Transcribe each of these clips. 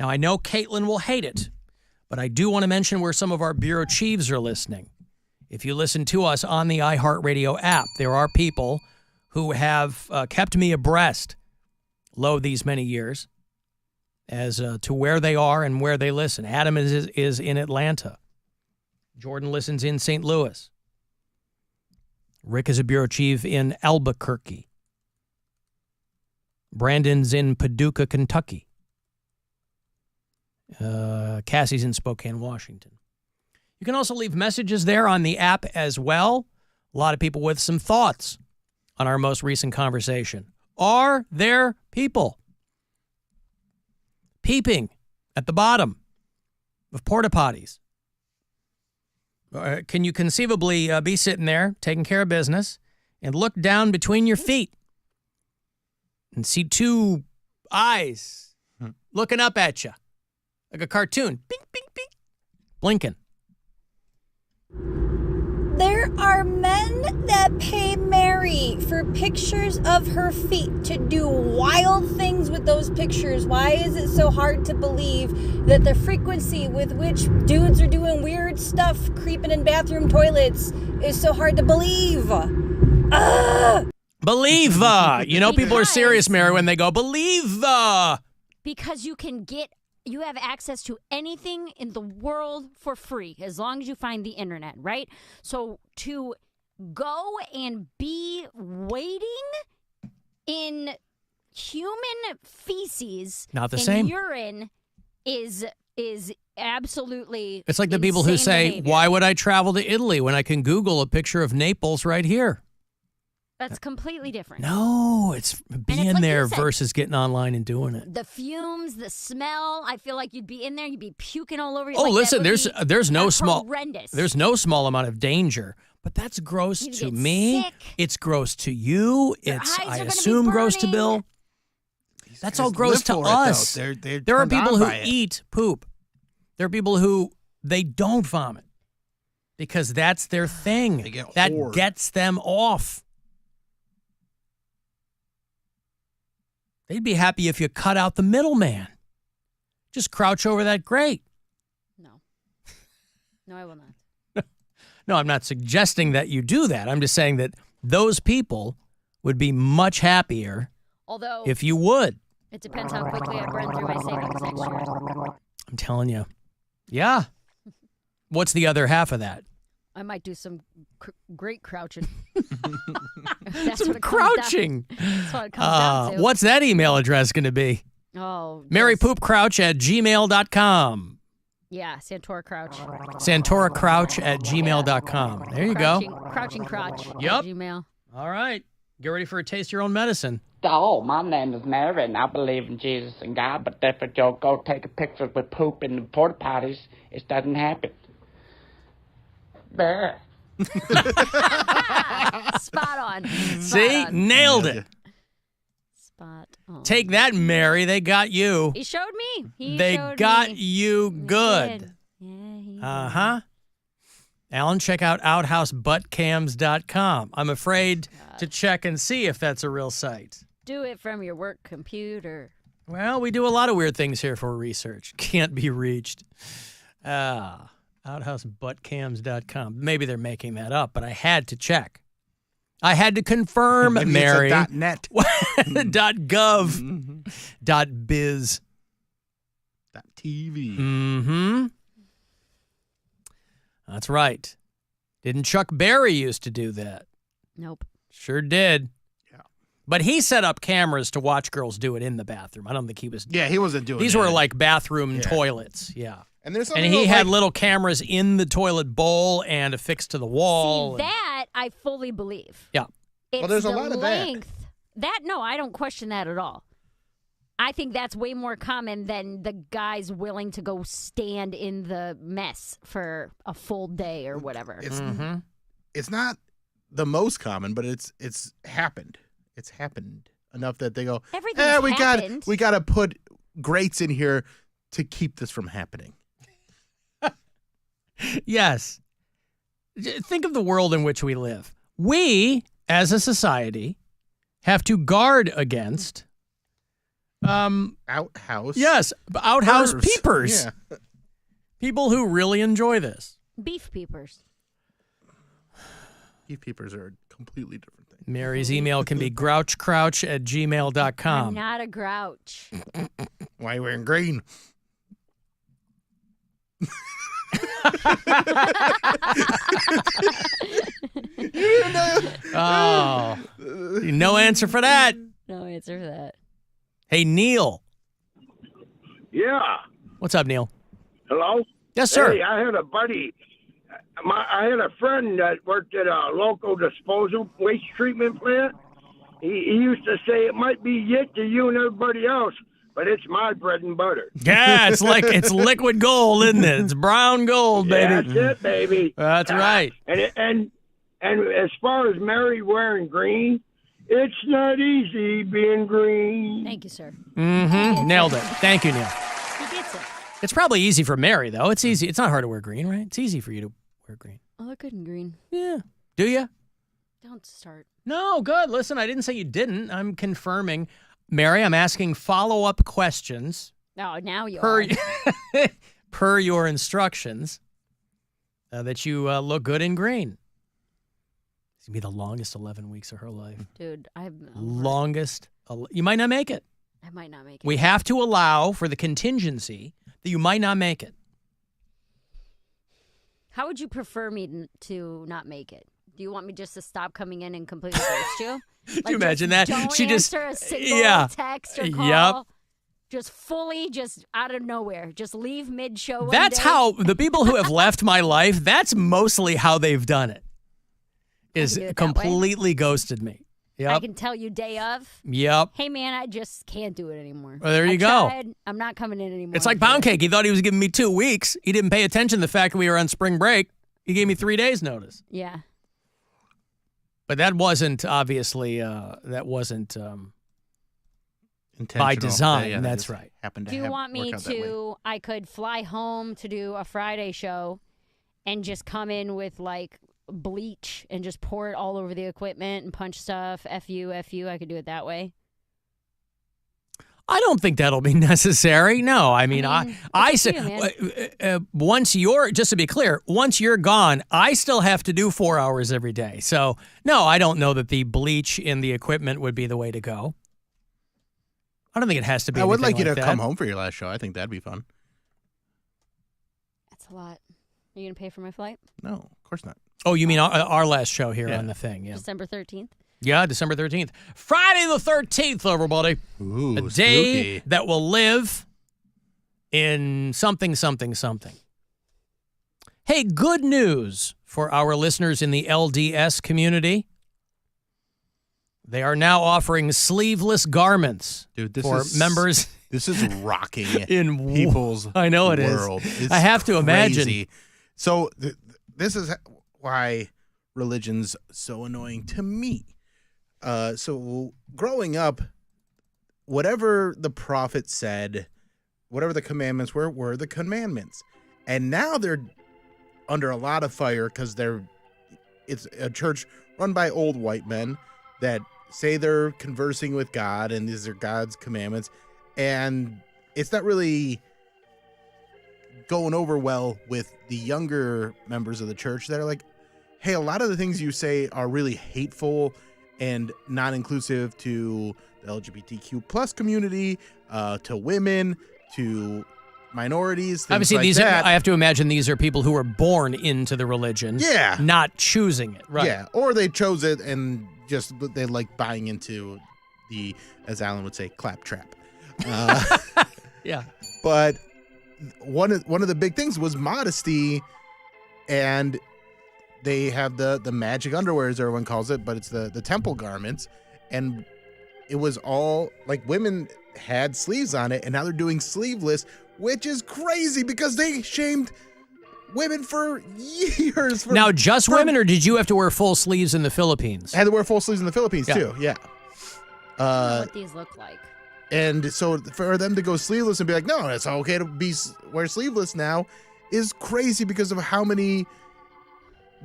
Now, I know Caitlin will hate it, but I do want to mention where some of our bureau chiefs are listening. If you listen to us on the iHeartRadio app, there are people who have kept me abreast, these many years, as to where they are and where they listen. Adam is in Atlanta. Jordan listens in St. Louis. Rick is a bureau chief in Albuquerque. Brandon's in Paducah, Kentucky. Cassie's in Spokane, Washington. You can also leave messages there on the app as well. A lot of people with some thoughts on our most recent conversation. Are there people peeping at the bottom of porta potties? Can you conceivably be sitting there taking care of business and look down between your feet and see two eyes looking up at you like a cartoon, bink, bink, bink, blinking? There are men that pay Mary for pictures of her feet to do wild things with those pictures. Why is it so hard to believe that the frequency with which dudes are doing weird stuff, creeping in bathroom toilets, is so hard to believe? Believe. You know, people are serious, Mary, when they go, believe. Because you have access to anything in the world for free as long as you find the internet, right? So to go and be wading in human feces, not the and same. Urine is absolutely. It's like the people who say, behavior. "Why would I travel to Italy when I can Google a picture of Naples right here?" That's completely different. No, it's being like there you said, versus getting online and doing it. The fumes, the smell. I feel like you'd be in there, you'd be puking all over you. Oh, like, listen, there's no horrendous. There's no small amount of danger, but that's gross You to get me. sick. It's gross to you. Your It's eyes are I gonna assume be gross to burning. Bill. That's all gross to us. There are people who eat poop. There are people who they don't vomit because that's their thing. That gets them off. They'd be happy if you cut out the middleman. Just crouch over that grate. No. No, I will not. No, I'm not suggesting that you do that. I'm just saying that those people would be much happier if you would. It depends how quickly I burn through my savings next year. I'm telling you. Yeah. What's the other half of that? I might do some great crouching. Some crouching. That's what it comes down to. What's that email address going to be? Oh, MaryPoopCrouch@gmail.com. Yeah, Santora Crouch. SantoraCrouch@gmail.com. There you go. Crouching Crouch. Yep. Gmail. All right. Get ready for a taste your own medicine. Oh, my name is Mary, and I believe in Jesus and God, but if you go take a picture with poop in the porta potties, it doesn't happen. Bah. Spot on. See? Nailed it. Spot on. Take that, Mary. They got you. He showed me. They got me. you good. Uh-huh. Alan, check out outhousebuttcams.com. I'm afraid to check and see if that's a real site. Do it from your work computer. Well, we do a lot of weird things here for research. Can't be reached. Outhousebuttcams.com. Maybe they're making that up, but I had to check. I had to confirm, Maybe Mary. it's a .net. .gov. .biz. .tv. Mm-hmm. That's right. Didn't Chuck Berry used to do that? Nope. Sure did. Yeah. But he set up cameras to watch girls do it in the bathroom. I don't think he was. Yeah, he wasn't doing These that. were like bathroom toilets. Yeah. And there's And he had little cameras in the toilet bowl and affixed to the wall. See, that I fully believe. Yeah. It's there's a the lot of that. length. No, I don't question that at all. I think that's way more common than the guys willing to go stand in the mess for a full day or whatever. It's not the most common, but it's happened. It's happened enough that they go, Everything's happened. we got to put grates in here to keep this from happening. Yes. Think of the world in which we live. We, as a society, have to guard against Outhouse. Yes, outhouse Pervs. peepers. Yeah. People who really enjoy this. Beef peepers. Beef peepers are a completely different thing. Mary's email can be grouchcrouch@gmail.com. I'm not a grouch. Why are you wearing green? Oh, no answer for that. No answer for that. Hey, Neil. Yeah. What's up, Neil? Hello? Yes, sir. Hey, I had a buddy. I had a friend that worked at a local disposal waste treatment plant. He used to say it might be yet to you and everybody else, but it's my bread and butter. Yeah, it's like it's liquid gold, isn't it? It's brown gold, baby. That's it, baby. That's right. And as far as Mary wearing green, it's not easy being green. Thank you, sir. Mm-hmm. Nailed it. Thank you, Neil. He gets it. It's probably easy for Mary, though. It's easy. It's not hard to wear green, right? It's easy for you to wear green. I look good in green. Yeah. Do you? Don't start. No, good. Listen, I didn't say you didn't. I'm confirming. Mary, I'm asking follow-up questions Oh, now you per, are. per your instructions that you look good in green. It's going to be the longest 11 weeks of her life. Dude, Longest. You might not make it. I might not make it. We have to allow for the contingency that you might not make it. How would you prefer me to not make it? Do you want me just to stop coming in and completely ghost you? Can you imagine that? Don't She just answer a single text or call. Yep. Just fully, just out of nowhere. Just leave mid-show. one That's day. how the people who have left my life, that's mostly how they've done it. Is do it that completely ghosted me. I Yep. can tell you day of. Yep. Hey, man, I just can't do it anymore. Well, there you I go. tried. I'm not coming in anymore. It's like Pound Cake. He thought he was giving me 2 weeks. He didn't pay attention to the fact that we were on spring break. He gave me 3 days notice. Yeah. But that wasn't obviously that wasn't Intentional. by design. Yeah, that's just right. happened to Do you want me work out that way. to? I could fly home to do a Friday show and just come in with like bleach and just pour it all over the equipment and punch stuff. F you. I could do it that way. I don't think that'll be necessary. No, I mean, I it's up to said once you're, just to be clear, once you're gone, I still have to do 4 hours every day. So no, I don't know that the bleach in the equipment would be the way to go. I don't think it has to be. I would like anything you to that. come home for your last show. I think that'd be fun. That's a lot. Are you gonna pay for my flight? No, of course not. Oh, you mean our last show here Yeah. on the thing? Yeah, December 13th. yeah, December 13th, Friday the 13th, everybody. Ooh, A day spooky. that will live in something. Hey, good news for our listeners in the LDS community. They are now offering sleeveless garments Dude, this for is members This is rocking in people's I know it is. world. It's I have to imagine. crazy. So this is why religion's so annoying to me. So growing up, whatever the prophet said, whatever the commandments were the commandments. And now they're under a lot of fire because it's a church run by old white men that say they're conversing with God and these are God's commandments. And it's not really going over well with the younger members of the church that are like, hey, a lot of the things you say are really hateful and not inclusive to the LGBTQ plus community, to women, to minorities. Things Obviously, like these that. are. I have to imagine these are people who were born into the religion, Yeah. not choosing it. Right? Yeah, or they chose it and just they like buying into the, as Alan would say, claptrap. Yeah. But one of the big things was modesty, and they have the magic underwear, as everyone calls it, but it's the temple garments, and it was all like women had sleeves on it, and now they're doing sleeveless, which is crazy because they shamed women for years. Now, just women, or did you have to wear full sleeves in the Philippines? Had to wear full sleeves in the Philippines too. Yeah. I don't know what these look like. And so for them to go sleeveless and be like, no, it's okay to wear sleeveless now is crazy because of how many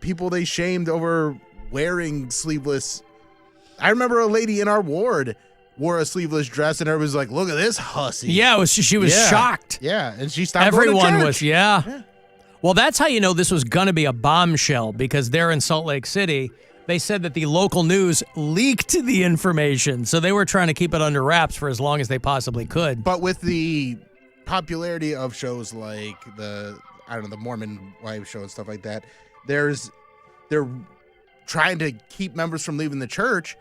people they shamed over wearing sleeveless. I remember a lady in our ward wore a sleeveless dress, and everybody was like, "Look at this hussy." Yeah, she was shocked. Yeah, and she stopped going to Everyone church. was, yeah. Well, that's how you know this was going to be a bombshell, because there in Salt Lake City, they said that the local news leaked the information. So they were trying to keep it under wraps for as long as they possibly could. But with the popularity of shows like the Mormon Wives show and stuff like that, they're trying to keep members from leaving the church.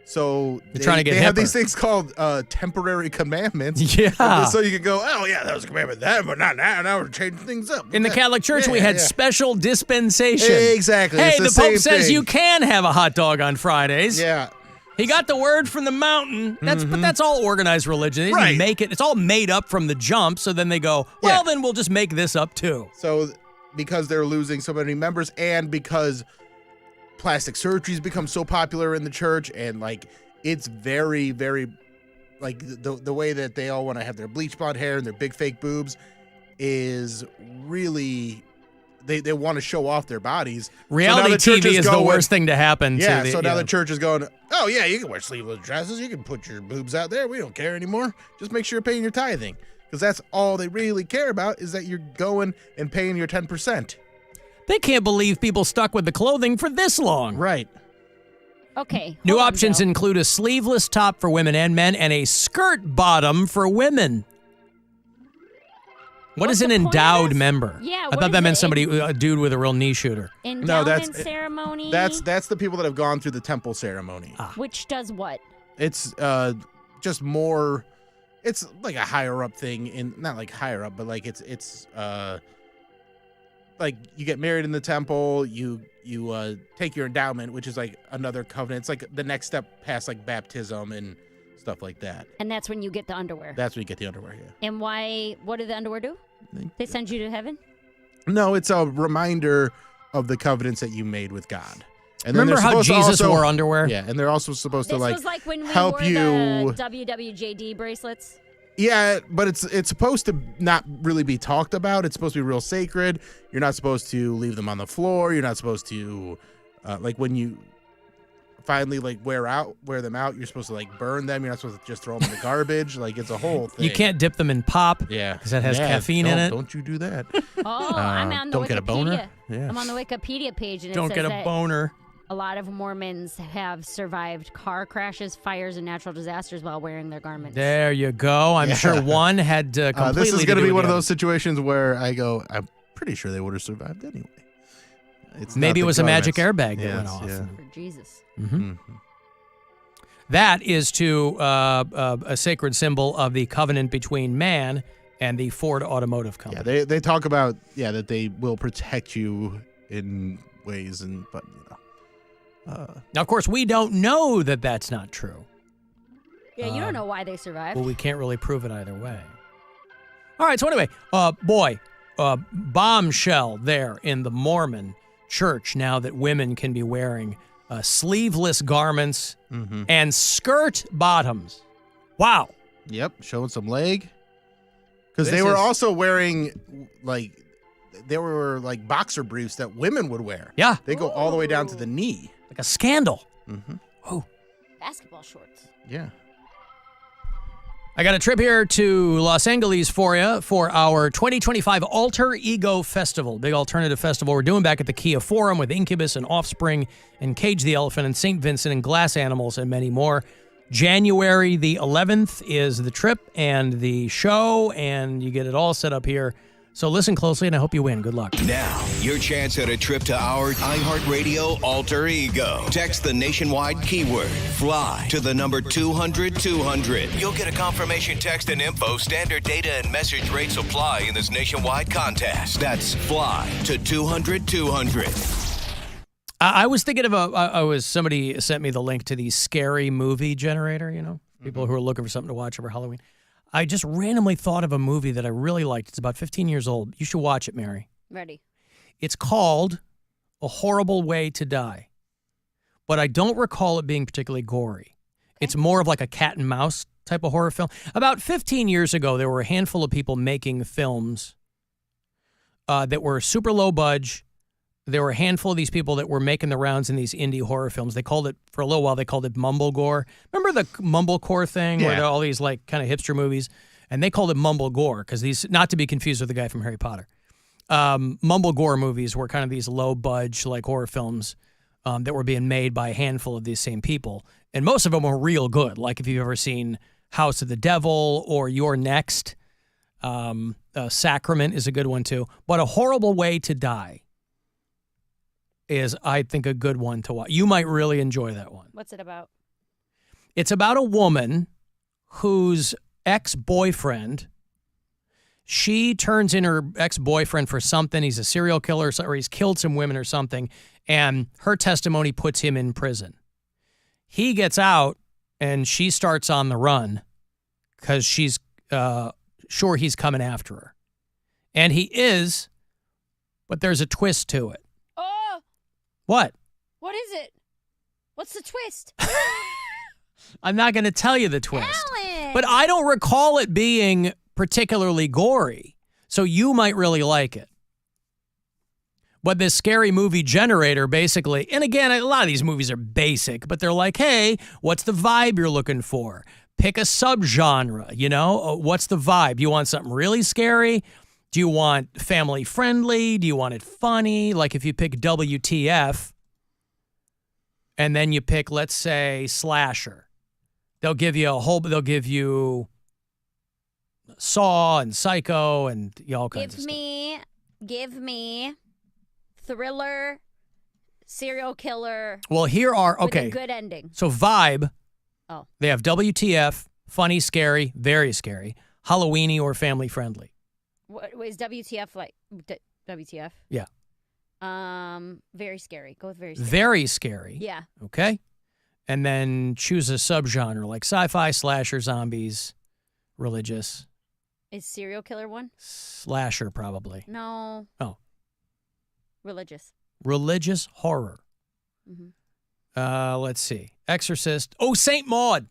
So They're trying to get they have hipper. these things called temporary commandments. Yeah. So you can go, oh yeah, that was a commandment then, but not now. Now we're changing things up. In the Catholic Church, we had special dispensation. Exactly. Hey, It's the Pope same says thing. you can have a hot dog on Fridays. Yeah. He got the word from the mountain. But that's all organized religion. They didn't Right. make it. It's all made up from the jump. So then they go, well, then we'll just make this up too. So because they're losing so many members, and because plastic surgery's become so popular in the church, and like it's very, very like the way that they all want to have their bleach blonde hair and their big fake boobs is really they want to show off their bodies. Reality TV is the worst thing to happen to Yeah, the, so now the church is going, oh yeah, you can wear sleeveless dresses, you can put your boobs out there, we don't care anymore. Just make sure you're paying your tithing. Because that's all they really care about, is that you're going and paying your 10%. They can't believe people stuck with the clothing for this long. Right. Okay. New hold on, options Bill. include a sleeveless top for women and men and a skirt bottom for women. What What's is an the point of endowed this? member? Yeah, I what thought is that meant it? somebody, a dude with a real knee shooter. Endowment ceremony. That's the people that have gone through the temple ceremony. Which does what? It's just more. It's like a higher up thing, not like higher up, but like it's like you get married in the temple, you take your endowment, which is like another covenant. It's like the next step past like baptism and stuff like that. And that's when you get the underwear. That's when you get the underwear. Yeah. And why? What do the underwear do? They send you to heaven? No, it's a reminder of the covenants that you made with God. And Remember they're how supposed to Jesus also- wore underwear? Yeah, and they're also supposed This to was like when we help wore you. the WWJD bracelets. Yeah, but it's supposed to not really be talked about. It's supposed to be real sacred. You're not supposed to leave them on the floor. You're not supposed to, like when you finally like wear them out, you're supposed to like burn them. You're not supposed to just throw them in the garbage. Like it's a whole thing. You can't dip them in pop. Yeah, because that has caffeine in it. Don't you do that? Oh, I'm on the don't Wikipedia. get a boner? Yeah. I'm on the Wikipedia page, and it Don't says get a that boner. a lot of Mormons have survived car crashes, fires, and natural disasters while wearing their garments. There you go. I'm sure one had completely. This is to going to do be with one of the those situations where I go, I'm pretty sure they would have survived anyway. It's not Maybe it the was a magic garments. airbag that Yes, went off. yeah. For Jesus. That is to a sacred symbol of the covenant between man and the Ford Automotive Yeah, Company. they talk about that they will protect you in ways, but Now, of course, we don't know that that's not true. Yeah, you don't know why they survived. Well, we can't really prove it either way. All right, so anyway, bombshell there in the Mormon church now that women can be wearing sleeveless garments and skirt bottoms. Wow. Yep, showing some leg. Because This they were is- also wearing they were like boxer briefs that women would wear. Yeah, They go all the way down to the knee. like a scandal. Basketball shorts. Yeah. I got a trip here to Los Angeles for you for our 2025 Alter Ego Festival, big alternative festival we're doing back at the Kia Forum with Incubus and Offspring and Cage the Elephant and St. Vincent and Glass Animals and many more. January the 11th is the trip and the show, and you get it all set up here. So listen closely, and I hope you win. Good luck. Now, your chance at a trip to our iHeartRadio Alter Ego. Text the nationwide keyword FLY to the number 200-200. You'll get a confirmation text and info. Standard data and message rates apply in this nationwide contest. That's FLY to 200-200. I was thinking of somebody sent me the link to the scary movie generator, people who are looking for something to watch over Halloween. I just randomly thought of a movie that I really liked. It's about 15 years old. You should watch it, Mary. Ready. It's called A Horrible Way to Die, but I don't recall it being particularly gory. It's more of like a cat and mouse type of horror film. About 15 years ago, there were a handful of people making films that were super low budge, there were a handful of these people that were making the rounds in these indie horror films. They called it, for a little while, they called it mumblegore. Remember the mumblecore thing where there are all these like kind of hipster movies? And they called it mumblegore because these, not to be confused with the guy from Harry Potter. Mumblegore movies were kind of these low-budge like horror films that were being made by a handful of these same people. And most of them were real good. Like if you've ever seen House of the Devil or You're Next, Sacrament is a good one too. But A Horrible Way to Die is, I think, a good one to watch. You might really enjoy that one. What's it about? It's about a woman whose ex-boyfriend, she turns in her ex-boyfriend for something. He's a serial killer or he's killed some women or something, and her testimony puts him in prison. He gets out, and she starts on the run because she's sure he's coming after her. And he is, but there's a twist to it. Oh! What? What is it? What's the twist? I'm not going to tell you the twist. Alan! But I don't recall it being particularly gory, so you might really like it. But this scary movie generator basically, and again, a lot of these movies are basic, but they're like, hey, what's the vibe you're looking for? Pick a subgenre, you know? What's the vibe? Do you want something really scary? Do you want family friendly? Do you want it funny? Like if you pick WTF and then you pick, let's say, slasher. They'll give you Saw and Psycho and all kinds of stuff. Give me thriller, serial killer. Well, here are, with okay. a good ending. So vibe, Oh. they have WTF, funny, scary, very scary, Halloweeny or family friendly. What is WTF like? WTF? Yeah. Very scary. Go with very scary. Very scary. Yeah. Okay. And then choose a subgenre like sci-fi, slasher, zombies, religious. Is serial killer one? Slasher, probably. No. Oh. Religious. Religious horror. Mm-hmm. Let's see. Exorcist. Oh, Saint Maud.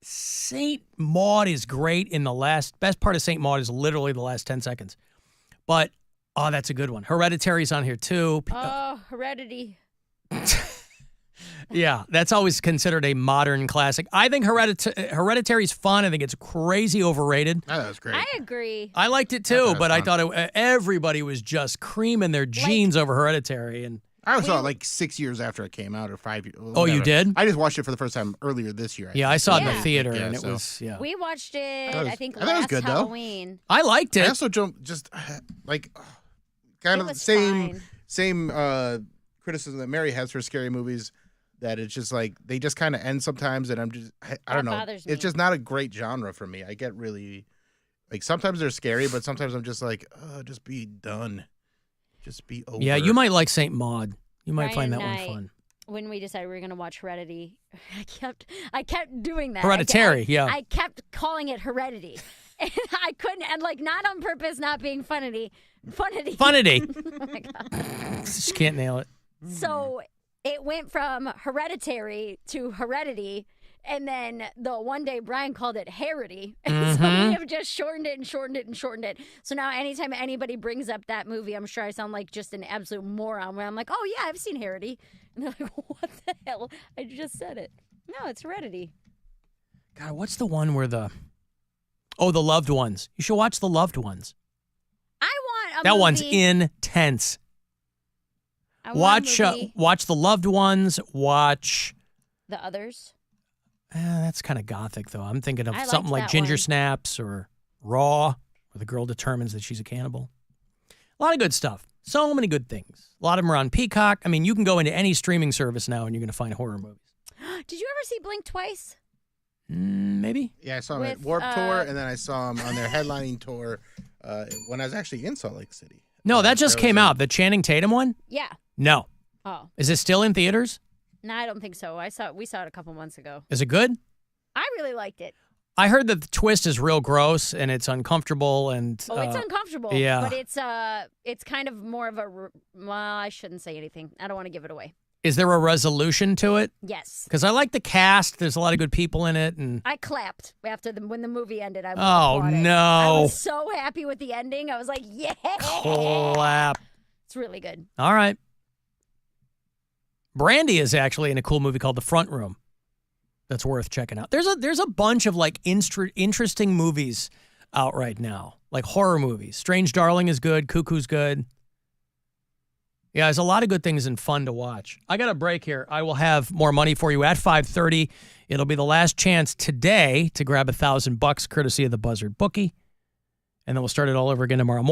Saint Maud is great in the best part of Saint Maud is literally the last 10 seconds. But, oh, that's a good one. Hereditary's on here too. Oh, Heredity. Yeah, that's always considered a modern classic. I think Hereditary's fun. I think it's crazy overrated. Oh, that was great. I agree. I liked it too, That's but I fun. thought everybody was just creaming their jeans over Hereditary. And I saw it like 6 years after it came out, or 5 years. Oh, you did? I just watched it for the first time earlier this year. I saw it in the Yeah. theater, Yeah, and it so- was, yeah. We watched it, I think thought it was last good, though. Halloween. I liked I it. also just like kind It of the was same criticism that Mary has for scary movies. That it's just like they just kind of end sometimes, and I don't know. bothers me. It's just not a great genre for me. I get really like sometimes they're scary, but sometimes I'm just like, oh, just be done, just be over. Yeah, you might like Saint Maud. You might Brian find that and one I- fun. When we decided we were going to watch Heredity, I kept doing that. Hereditary, yeah. I kept calling it Heredity. And I couldn't, and like not on purpose, not being funnity. Funnity. Oh my God. Just can't nail it. So it went from Hereditary to Heredity, and then the one day Brian called it Harity. And so we have just shortened it and shortened it and shortened it. So now anytime anybody brings up that movie, I'm sure I sound like just an absolute moron when I'm like, oh yeah, I've seen Harity. And they're like, what the hell? I just said it. No, it's Heredity. God, what's the one where the Loved Ones. You should watch The Loved Ones. I want a That movie. one's intense. I want a movie. Watch The Loved Ones. Watch. The Others. That's kind of gothic, though. I'm thinking of I something liked like that Ginger one. Snaps or Raw, where the girl determines that she's a cannibal. A lot of good stuff. So many good things. A lot of them are on Peacock. I mean, you can go into any streaming service now and you're going to find horror movies. Did you ever see Blink twice? Maybe. Yeah, I saw him at With, Warped Tour, and then I saw him on their headlining tour when I was actually in Salt Lake City. No, that just was came in- out. The Channing Tatum one? Yeah. No. Oh. Is it still in theaters? No, I don't think so. We saw it a couple months ago. Is it good? I really liked it. I heard that the twist is real gross and it's uncomfortable and Oh, it's uncomfortable. yeah. But it's kind of more of a well, I shouldn't say anything. I don't want to give it away. is there a resolution to it? Yes. Because I like the cast. There's a lot of good people in it, and I clapped after when the movie ended. I Oh, applauded. no. I was so happy with the ending. I was like, yeah. clap. It's really good. All right. Brandy is actually in a cool movie called The Front Room. That's worth checking out. There's a bunch of like interesting movies out right now, like horror movies. Strange Darling is good. Cuckoo's good. Yeah, there's a lot of good things and fun to watch. I got a break here. I will have more money for you at 5:30. It'll be the last chance today to grab $1,000 courtesy of the Buzzard Bookie. And then we'll start it all over again tomorrow morning.